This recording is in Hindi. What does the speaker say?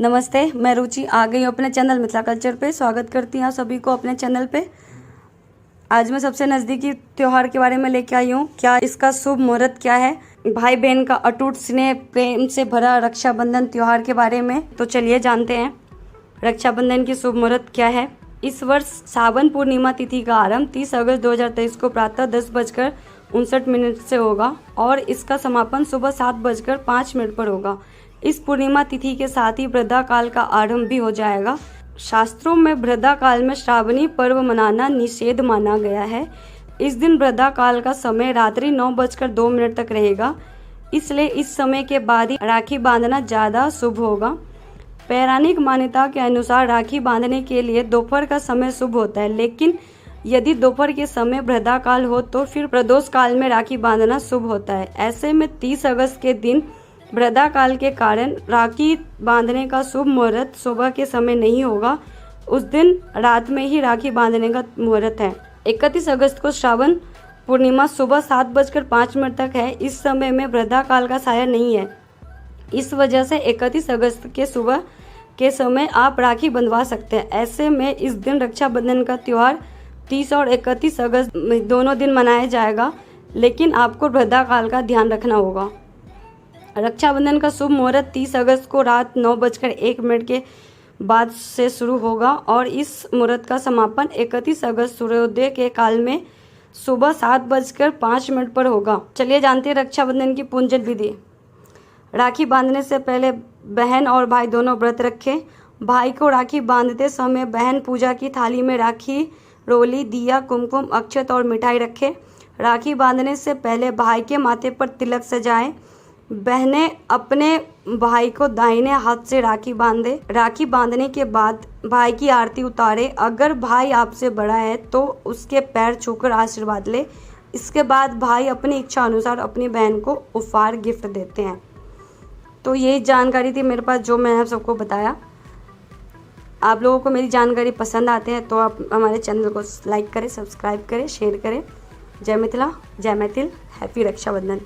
नमस्ते, मैं रुचि आ गई हूँ अपने चैनल मिथिला कल्चर पे। स्वागत करती हूँ सभी को अपने चैनल पे। आज मैं सबसे नज़दीकी त्यौहार के बारे में लेके आई हूँ। क्या इसका शुभ मुहूर्त क्या है, भाई बहन का अटूट स्नेह प्रेम से भरा रक्षाबंधन त्यौहार के बारे में। तो चलिए जानते हैं रक्षाबंधन की शुभ मुहूर्त क्या है। इस वर्ष सावन पूर्णिमा तिथि का आरंभ 30 अगस्त 2023 को प्रातः 10:59 से होगा और इसका समापन सुबह 7:05 पर होगा। इस पूर्णिमा तिथि के साथ ही वृद्धा काल का आरंभ भी हो जाएगा। शास्त्रों में वृद्धा काल में श्रावणी पर्व मनाना निषेध माना गया है। इस दिन वृद्धा काल का समय रात्रि 9:02 तक रहेगा, इसलिए इस समय के बाद ही राखी बांधना ज़्यादा शुभ होगा। पौराणिक मान्यता के अनुसार राखी बांधने के लिए दोपहर का समय शुभ होता है, लेकिन यदि दोपहर के समय वृद्धा काल हो तो फिर प्रदोष काल में राखी बांधना शुभ होता है। ऐसे में 30 अगस्त के दिन वृद्धा काल के कारण राखी बांधने का शुभ मुहूर्त सुबह के समय नहीं होगा। उस दिन रात में ही राखी बांधने का मुहूर्त है। 31 अगस्त को श्रावण पूर्णिमा सुबह 7:05 तक है। इस समय में वृद्धा काल का साया नहीं है। इस वजह से 31 अगस्त के सुबह के समय आप राखी बंधवा सकते हैं। ऐसे में इस दिन रक्षाबंधन का त्यौहार 30 और 31 अगस्त दोनों दिन मनाया जाएगा, लेकिन आपको वृद्धा काल का ध्यान रखना होगा। रक्षाबंधन का शुभ मुहूर्त 30 अगस्त को रात 9:01 के बाद से शुरू होगा और इस मुहूर्त का समापन 31 अगस्त सूर्योदय के काल में सुबह 7:05 पर होगा। चलिए जानते हैं रक्षाबंधन की पूजन विधि। राखी बांधने से पहले बहन और भाई दोनों व्रत रखें। भाई को राखी बांधते समय बहन पूजा की थाली में राखी, रोली, दिया, कुमकुम, अक्षत और मिठाई रखे। राखी बांधने से पहले भाई के माथे पर तिलक सजाएं। बहनें अपने भाई को दाहिने हाथ से राखी बांधे। राखी बांधने के बाद भाई की आरती उतारे। अगर भाई आपसे बड़ा है तो उसके पैर छूकर आशीर्वाद ले। इसके बाद भाई अपनी इच्छा अनुसार अपनी बहन को उपहार गिफ्ट देते हैं। तो यही जानकारी थी मेरे पास जो मैंने आप सबको बताया। आप लोगों को मेरी जानकारी पसंद आते हैं तो आप हमारे चैनल को लाइक करें, सब्सक्राइब करें, शेयर करें। जय मिथिला, जय मैथिल, हैप्पी रक्षाबंधन।